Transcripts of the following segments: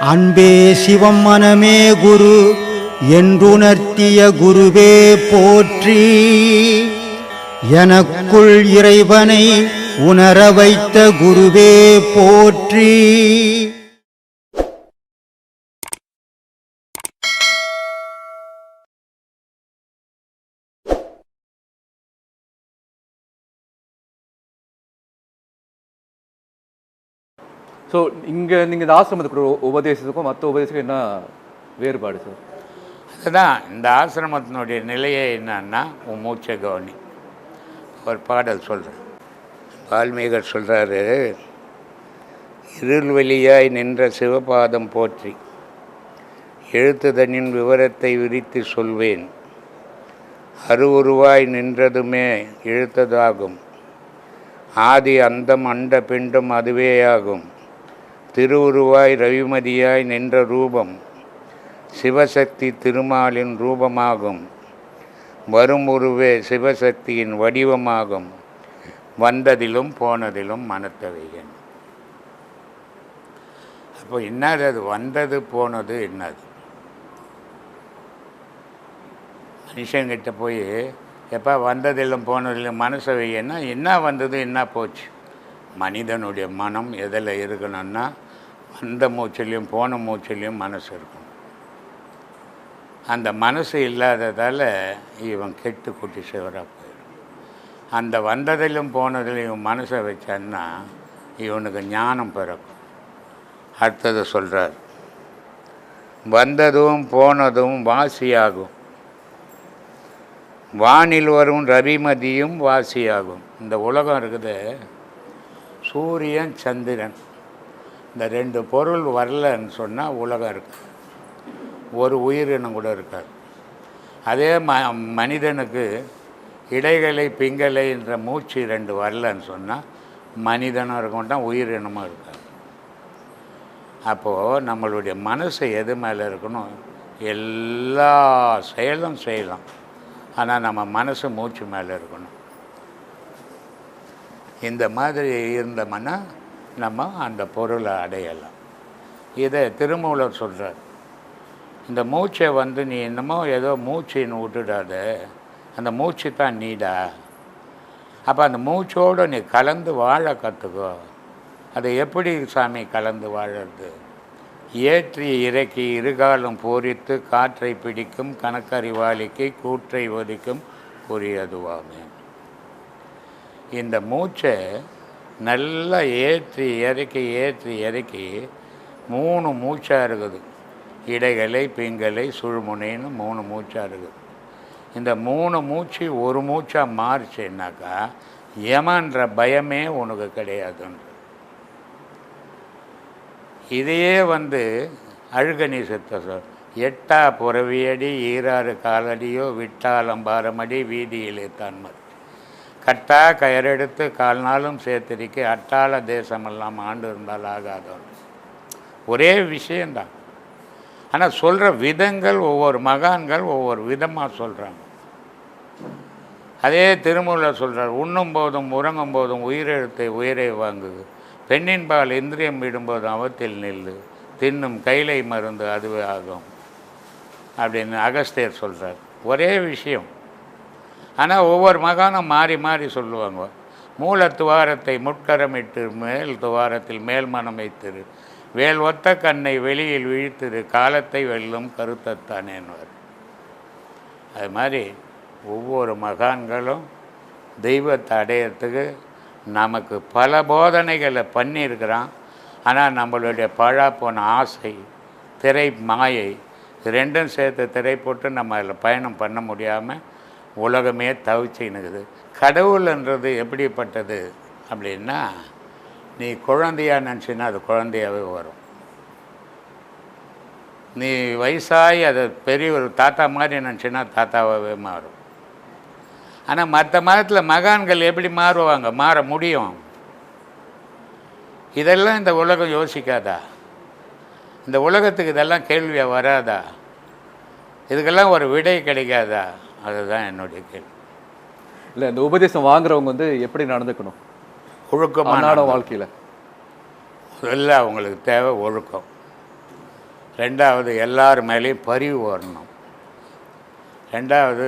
அன்பே சிவம் மனமே குரு என்றுணர்த்திய குருவே போற்றி. எனக்குள் இறைவனை உணர வைத்த குருவே போற்றி. ஸோ இங்கே நீங்கள் இந்த ஆசிரமத்துக்கு உபதேசத்துக்கும் மற்ற உபதேசத்துக்கும் என்ன வேறுபாடு சார்? அதுதான் இந்த ஆசிரமத்தினுடைய நிலையே என்னன்னா உன் மூச்சை கவனி. ஒரு பாடல் சொல்கிறேன். வால்மீகர் சொல்கிறாரு, இருள் வெளியாய் நின்ற சிவபாதம் போற்றி, எழுத்துதனின் விவரத்தை விரித்து சொல்வேன், அருவுருவாய் நின்றதுமே எழுத்ததாகும், ஆதி அந்தம் அண்ட பிண்டும் அதுவேயாகும், திருவுருவாய் ரவிமதியாய் நின்ற ரூபம் சிவசக்தி திருமாலின் ரூபமாகும், வரும் உருவே சிவசக்தியின் வடிவமாகும், வந்ததிலும் போனதிலும் மனத்தவையன். அப்போ என்னது அது? வந்தது போனது என்னது? மனுஷங்கிட்ட போய் எப்போ வந்ததிலும் போனதிலும் மனசை வையன்னா என்ன வந்தது என்ன போச்சு? மனிதனுடைய மனம் எதில் இருக்கணும்னா வந்த மூச்சிலையும் போன மூச்சிலையும் மனசு இருக்கணும். அந்த மனசு இல்லாததால் இவன் கெட்டு குட்டி சிவராக போயிடும். அந்த வந்ததிலும் போனதிலும் மனசை வச்சான்னா இவனுக்கு ஞானம் பிறக்கும். அடுத்தது சொல்கிறார், வந்ததும் போனதும் வாசியாகும், வானில் வரும் ரவிமதியும் வாசியாகும். இந்த உலகம் இருக்குது, சூரியன் சந்திரன் இந்த ரெண்டு பொருள் வரலன்னு சொன்னால் உலகம் இருக்குது, ஒரு உயிரினம் கூட இருக்காது. அதே மனிதனுக்கு இடைகளை பிங்களை என்ற மூச்சு ரெண்டு வரலன்னு சொன்னால் மனிதனும் இருக்க மாட்டான், உயிரினமும் இருக்காது. அப்போது நம்மளுடைய மனசு எது மேலே இருக்கணும்? எல்லா செயலும் செய்யலாம், ஆனால் நம்ம மனசு மூச்சு மேலே இருக்கணும். இந்த மாதிரி இருந்தோம்னா நம்ம அந்த பொருளை அடையலாம். இதை திருமூலர் சொல்கிறார். இந்த மூச்சை நீ என்னமோ ஏதோ மூச்சின்னு விட்டுடாத, அந்த மூச்சு தான் நீடா. அப்போ அந்த மூச்சோடு நீ கலந்து வாழ கற்றுக்கோ. அதை எப்படி சாமி கலந்து வாழறது? ஏற்றி இறக்கி இருகாலம் பூரித்து காற்றை பிடிக்கும் கணக்கறிவாளிக்கு கூற்றை ஒதுக்கும் புரியதுவாமே. இந்த மூச்சை நல்லா ஏற்றி இறக்கி 3 மூச்சாக இருக்குது. இடைகளை பிங்களை சுழுமுனைன்னு 3 மூச்சாக இருக்குது. இந்த 3 மூச்சு ஒரு மூச்சாக மாறிச்சுன்னாக்கா யமன்ற பயமே உனக்கு கிடையாதுன்ற. இதையே அழுகணி சித்த சொல், எட்டா புறவியடி ஈராறு காலடியோ விட்டாலம்பாரமடி வீதியிலே தான் மதி, கட்டா கயரெடுத்து கால்நாளும் சேர்த்திருக்க அட்டாள தேசமெல்லாம் ஆண்டு இருந்தால் ஆகாதவன். ஒரே விஷயந்தான், ஆனால் சொல்கிற விதங்கள் ஒவ்வொரு மகான்கள் ஒவ்வொரு விதமாக சொல்கிறாங்க. அதே திருமூலர் சொல்கிறார், உண்ணும் போதும் உறங்கும் போதும் உயிரெழுத்தை உயிரை வாங்குது, பெண்ணின் பால் இந்திரியம் விடும்போதும் அவத்தில் நில்லு, தின்னும் கைலை மருந்து அதுவே ஆகும் அப்படின்னு அகஸ்தியர் சொல்கிறார். ஒரே விஷயம், ஆனால் ஒவ்வொரு மகானும் மாறி மாறி சொல்லுவாங்க. மூல துவாரத்தை முட்கரமிட்டு மேல் துவாரத்தில் மேல் மனம் வைத்திரு, வேல் ஒத்த கண்ணை வெளியில் விழித்திரு, காலத்தை வெல்லும் கருத்தத்தானேன்வார். அது மாதிரி ஒவ்வொரு மகான்களும் தெய்வத்தை அடையிறதுக்கு நமக்கு பல போதனைகளை பண்ணியிருக்கிறான். ஆனால் நம்மளுடைய பழா போன ஆசை, திரை மாயை, ரெண்டும் சேர்த்து திரை போட்டு நம்ம அதில் பயணம் பண்ண முடியாமல் உலகமே தவிச்சுன்னுக்குது. கடவுள்ன்றது எப்படிப்பட்டது அப்படின்னா, நீ குழந்தையாக நினச்சின்னா அது குழந்தையாகவே வரும். நீ வயசாகி அதை பெரிய ஒரு தாத்தா மாதிரி நினச்சின்னா தாத்தாவாகவே மாறும். ஆனால் மற்ற மதத்தில் மகான்கள் எப்படி மாறுவாங்க? மாற முடியும். இதெல்லாம் இந்த உலகம் யோசிக்காதா? இந்த உலகத்துக்கு இதெல்லாம் கேள்வியாக வராதா? இதுக்கெல்லாம் ஒரு விடை கிடைக்காதா? அதுதான் என்னுடைய கேள்வி. இல்லை, இந்த உபதேசம் வாங்குறவங்க எப்படி நடந்துக்கணும் ஒழுக்கமான வாழ்க்கையில்? முதல்ல அவங்களுக்கு தேவை ஒழுக்கம். ரெண்டாவது எல்லார் மேலேயும் பரிவு வரணும். ரெண்டாவது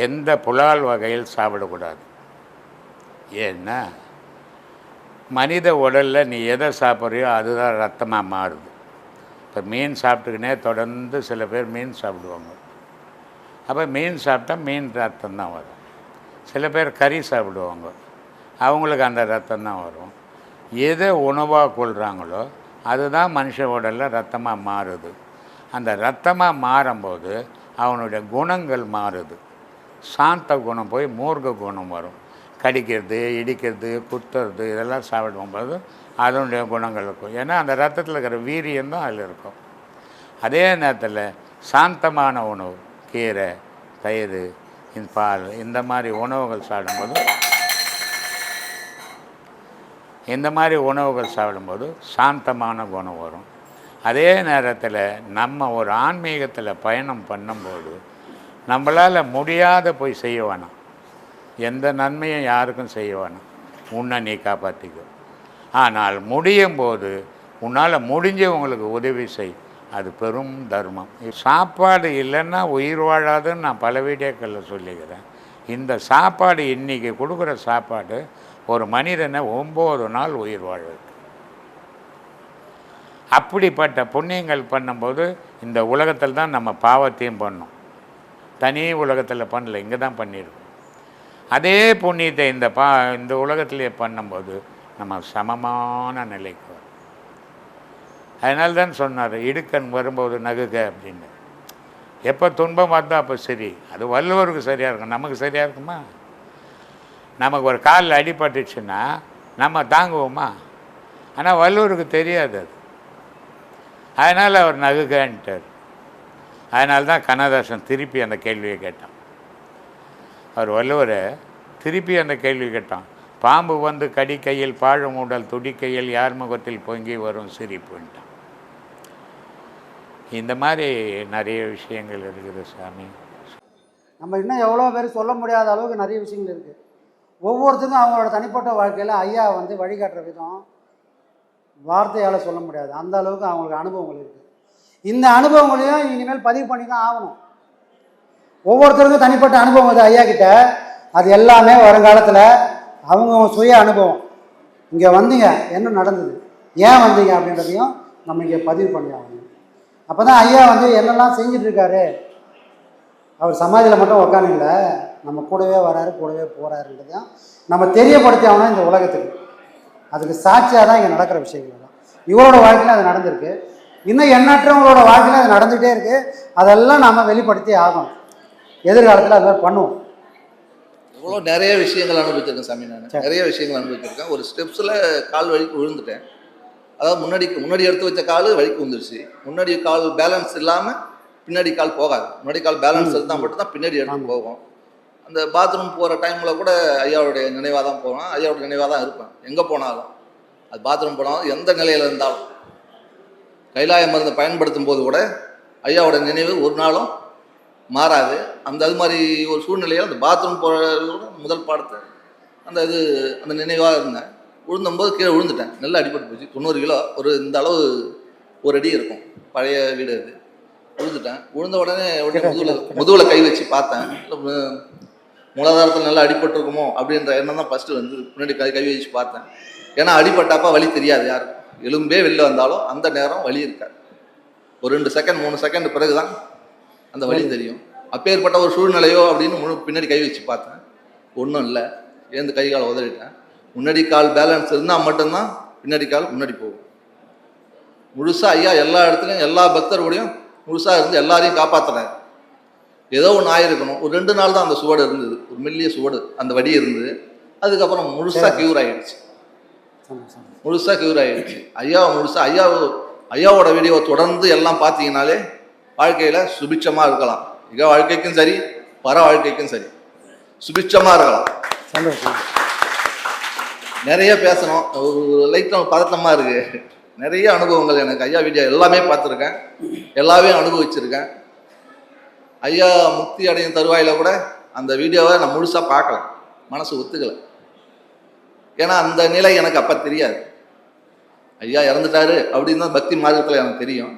எந்த புலால் வகையில் சாப்பிடக்கூடாது. ஏன்னா மனித உடலில் நீ எதை சாப்பிட்றியோ அதுதான் ரத்தமாக மாறுது. இப்போ மீன் சாப்பிட்டுக்கினே தொடர்ந்து சில பேர் மீன் சாப்பிடுவாங்க. அப்போ மீன் சாப்பிட்டா மீன் ரத்தம் தான் வரும். சில பேர் கறி சாப்பிடுவாங்க, அவங்களுக்கு அந்த ரத்தம் தான் வரும். எதை உணவாக கொள்கிறாங்களோ அதுதான் மனுஷ உடலில் ரத்தமாக மாறுது. அந்த ரத்தமாக மாறும்போது அவனுடைய குணங்கள் மாறுது. சாந்த குணம் போய் மூர்க்க குணம் வரும். கடிக்கிறது, இடிக்கிறது, குத்துறது இதெல்லாம் சாப்பிடும்போது அதனுடைய குணங்கள் இருக்கும். ஏன்னா அந்த ரத்தத்தில் இருக்கிற வீரியம் தான் அதில் இருக்கும். அதே நேரத்தில் சாந்தமான உணவு, கீரை, தயிர், இந்த பால், இந்த மாதிரி உணவுகள் சாப்பிடும்போது சாந்தமான குணம் வரும். அதே நேரத்தில் நம்ம ஒரு ஆன்மீகத்தில் பயணம் பண்ணும்போது நம்மளால் முடியாத போய் செய்ய வேணாம். எந்த நன்மையும் யாருக்கும் செய்ய வேணாம். உன்னை நீ காப்பாற்றிக்கோ. ஆனால் முடியும் போது உன்னால் முடிஞ்சவங்களுக்கு உதவி செய். அது பெரும் தர்மம். சாப்பாடு இல்லைன்னா உயிர் வாழாதுன்னு நான் பல வீடியோக்களில் சொல்லிக்கிறேன். இந்த சாப்பாடு இன்றைக்கி கொடுக்குற சாப்பாடு ஒரு மனிதனை 9 நாள் உயிர் வாழுது. அப்படிப்பட்ட புண்ணியங்கள் பண்ணும்போது இந்த உலகத்தில் தான் நம்ம பாவத்தையும் பண்ணோம். தனி உலகத்தில் பண்ணல, இங்கே தான் பண்ணியிருக்கோம். அதே புண்ணியத்தை இந்த உலகத்திலே பண்ணும்போது நம்ம சமமான நிலைக்கு வரும். அதனால தான் சொன்னார், இடுக்கண் வரும்போது நகுக அப்படின்னு. எப்போ துன்பம் வந்தால் அப்போ சரி. அது வள்ளுவருக்கு சரியாக இருக்கும், நமக்கு சரியாக இருக்குமா? நமக்கு ஒரு காலில் அடிபட்டுச்சுன்னா நம்ம தாங்குவோமா? ஆனால் வள்ளுவருக்கு தெரியாது அது. அதனால் அவர் நகுகன்ட்டார். அதனால தான் கண்ணதாசன் திருப்பி அந்த கேள்வியை கேட்டான். அவர் வள்ளுவரை திருப்பி அந்த கேள்வி கேட்டான். பாம்பு வந்து கடிக்கையில் பாழும் உடல் துடிக்கையில் யார் முகத்தில் பொங்கி வரும் சிரிப்புன்ட்டான். இந்த மாதிரி நிறைய விஷயங்கள் இருக்குது சாமி. நம்ம இன்னும் எவ்வளோ பேர் சொல்ல முடியாத அளவுக்கு நிறைய விஷயங்கள் இருக்குது. ஒவ்வொருத்தருக்கும் அவங்களோட தனிப்பட்ட வாழ்க்கையில் ஐயா வந்து வழிகாட்டுற விதம் வார்த்தையால் சொல்ல முடியாது. அந்த அளவுக்கு அவங்களுக்கு அனுபவங்கள் இருக்குது. இந்த அனுபவங்களையும் இனிமேல் பதிவு பண்ணி தான் ஆகணும். ஒவ்வொருத்தருக்கும் தனிப்பட்ட அனுபவம் அது ஐயா கிட்ட. அது எல்லாமே வருங்காலத்தில் அவங்க சுய அனுபவம். இங்கே வந்தீங்க, என்ன நடந்தது, ஏன் வந்தீங்க அப்படின்றதையும் நம்ம இங்கே பதிவு பண்ணி ஆகணும். அப்போ தான் ஐயா வந்து என்னெல்லாம் செஞ்சிட்ருக்காரு. அவர் சமாதியில் மட்டும் உட்காந்துல நம்ம கூடவே வராரு, கூடவே போகிறாருன்றதையும் நம்ம தெரியப்படுத்தி ஆகணும் இந்த உலகத்துக்கு. அதுக்கு சாட்சியாக தான் இங்கே நடக்கிற விஷயங்கள் தான். இவரோட வாழ்க்கையில் அது நடந்திருக்கு. இன்னும் எண்ணற்றவங்களோட வாழ்க்கையில் அது நடந்துகிட்டே இருக்குது. அதெல்லாம் நம்ம வெளிப்படுத்தி ஆகணும். எதிர்காலத்தில் அது மாதிரி பண்ணுவோம். இவ்வளோ நிறைய விஷயங்கள் அனுபவிச்சிருக்கேன் சாமி. நான் நிறைய விஷயங்கள் அனுபவிச்சிருக்கேன். ஒரு ஸ்டெப்ஸில் கால் வலிக்கு விழுந்துட்டேன். அதாவது முன்னாடி எடுத்து வச்ச கால் வலிக்கு விழுந்துருச்சு. முன்னாடி கால் பேலன்ஸ் இல்லாமல் பின்னாடி கால் போகாது. முன்னாடி கால் பேலன்ஸ் இருந்தால் மட்டும்தான் பின்னாடி எடுத்து போகும். அந்த பாத்ரூம் போகிற டைமில் கூட ஐயாவுடைய நினைவாக தான் போவேன், ஐயாவோட நினைவாக தான் இருப்பேன். எங்கே போனாலும் அது பாத்ரூம் போனாலும் எந்த நிலையில் இருந்தாலும் கைலாய மருந்தை பயன்படுத்தும் போது கூட ஐயாவோட நினைவு ஒரு நாளும் மாறாது. அது மாதிரி ஒரு சூழ்நிலையில் அந்த பாத்ரூம் போகிற முதல் பாடத்தை அந்த நினைவாக இருந்தேன். விழுந்தும்போது கீழே விழுந்துட்டேன். நல்லா அடிபட்டு போச்சு. 90 கிலோ, இந்த அளவு ஒரு அடி இருக்கும். பழைய வீடு அது. விழுந்துட்டேன். விழுந்த உடனே முதுகில் கை வச்சு பார்த்தேன். மூலாதாரத்தில் நல்லா அடிபட்டுருக்குமோ அப்படின்ற எண்ணம் தான் ஃபஸ்ட்டு வந்து முன்னாடி கை வச்சு பார்த்தேன். ஏன்னா அடிபட்டாப்பா வலி தெரியாது யாருக்கும். எலும்பே வெளில வந்தாலும் அந்த நேரம் வலி இருக்காது. ஒரு 2 செகண்ட் 3 செகண்ட் பிறகு தான் அந்த வலி தெரியும். அப்பேற்பட்ட ஒரு சூழ்நிலையோ அப்படின்னு பின்னாடி கை வச்சு பார்த்தேன். ஒன்றும் இல்லை. ஏந்து கை காலை உதறிட்டேன். முன்னாடி கால் பேலன்ஸ் இருந்தால் மட்டும்தான் பின்னாடி கால் முன்னாடி போகும். முழுசாக ஐயா எல்லா இடத்துலையும் எல்லா பக்தர்களையும் முழுசாக இருந்து எல்லாரையும் காப்பாற்றுறாரு. ஏதோ ஒன்று ஆயிருக்கணும். ஒரு 2 நாள் தான் அந்த சுவடு இருந்தது. ஒரு மெல்லிய சுவடு அந்த வடி இருந்தது. அதுக்கப்புறம் முழுசாக கியூர் ஆகிடுச்சு. ஐயாவோட வீடியோ தொடர்ந்து எல்லாம் பார்த்தீங்கன்னாலே வாழ்க்கையில் சுபிட்சமாக இருக்கலாம். மிக வாழ்க்கைக்கும் சரி, பர வாழ்க்கைக்கும் சரி, சுபிட்சமாக இருக்கலாம். நிறைய பேசணும். ஒரு லைட்டாக பதட்டமாக இருக்குது. நிறைய அனுபவங்கள் எனக்கு. ஐயா வீடியோ எல்லாமே பார்த்துருக்கேன், எல்லாமே அனுபவிச்சிருக்கேன். ஐயா முக்தி அடையும் தருவாயில் கூட அந்த வீடியோவை நான் முழுசாக பார்க்கல, மனசு ஒத்துக்கலை. ஏன்னா அந்த நிலை எனக்கு அப்போ தெரியாது. ஐயா இறந்துட்டாரு அப்படின்னு தான் பக்தி மார்க்கத்தில் எனக்கு தெரியும்.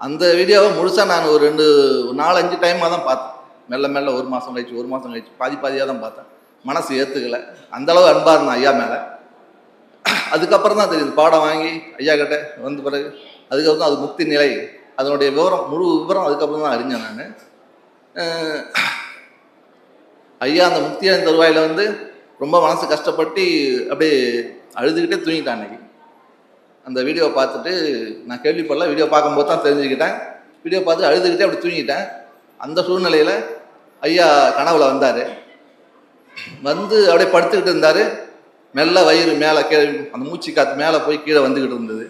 அந்த வீடியோவை முழுசாக நான் ஒரு 4-5 டைமாக தான் பார்த்தேன். மெல்ல மெல்ல 1 மாதம் கழிச்சு பாதியாக தான் பார்த்தேன். மனசு ஏற்றுக்கலை. அந்தளவு அன்பாக இருந்தேன் ஐயா மேலே. அதுக்கப்புறம் தான் தெரியுது, பாடம் வாங்கி ஐயா கிட்ட வந்த பிறகு அதுக்கப்புறம் அது முக்தி நிலை, அதனுடைய முழு விவரம் அதுக்கப்புறம் தான் அறிஞ்சேன் நான். ஐயா அந்த முக்தியான தருவாயில் வந்து ரொம்ப மனசு கஷ்டப்பட்டு அப்படியே அழுதுகிட்டே தூங்கிட்டான் அன்னைக்கு. அந்த வீடியோவை பார்த்துட்டு நான் கேள்விப்படல, வீடியோ பார்க்கும்போது தான் தெரிஞ்சுக்கிட்டேன். வீடியோ பார்த்து அழுதுகிட்டே அப்படி தூங்கிட்டேன். அந்த சூழ்நிலையில் ஐயா கனவுல வந்தார். வந்து அப்படியே படுத்துக்கிட்டு இருந்தார். மெல்ல வயிறு மேலே கீழே, அந்த மூச்சு காற்று மேலே போய் கீழே வந்துக்கிட்டு இருந்தது.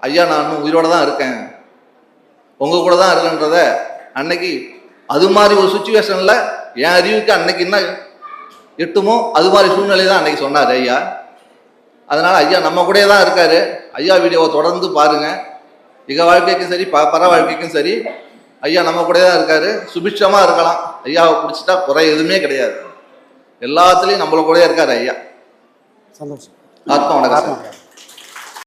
ஐயா நான் இன்னும் உயிரோடு தான் இருக்கேன், உங்கள் கூட தான் இருக்கேன்றத அன்னைக்கு அது மாதிரி ஒரு சுச்சுவேஷனில் என் அறிவுக்கு அன்னைக்கு என்ன எட்டுமோ அது மாதிரி சூழ்நிலை தான் அன்னைக்கு சொன்னார் ஐயா. அதனால் ஐயா நம்ம கூடயே தான் இருக்காரு. ஐயா வீடியோவை தொடர்ந்து பாருங்கள். இக வாழ்க்கைக்கும் சரி பர வாழ்க்கைக்கும் சரி ஐயா நம்ம கூடயே தான் இருக்காரு. சுபிட்சமாக இருக்கலாம். ஐயாவை பிடிச்சிட்டா குறை எதுவுமே கிடையாது. எல்லாத்துலேயும் நம்மள கூடயே இருக்காரு ஐயா. சந்தோஷம். ஆத்மா வணக்கம்.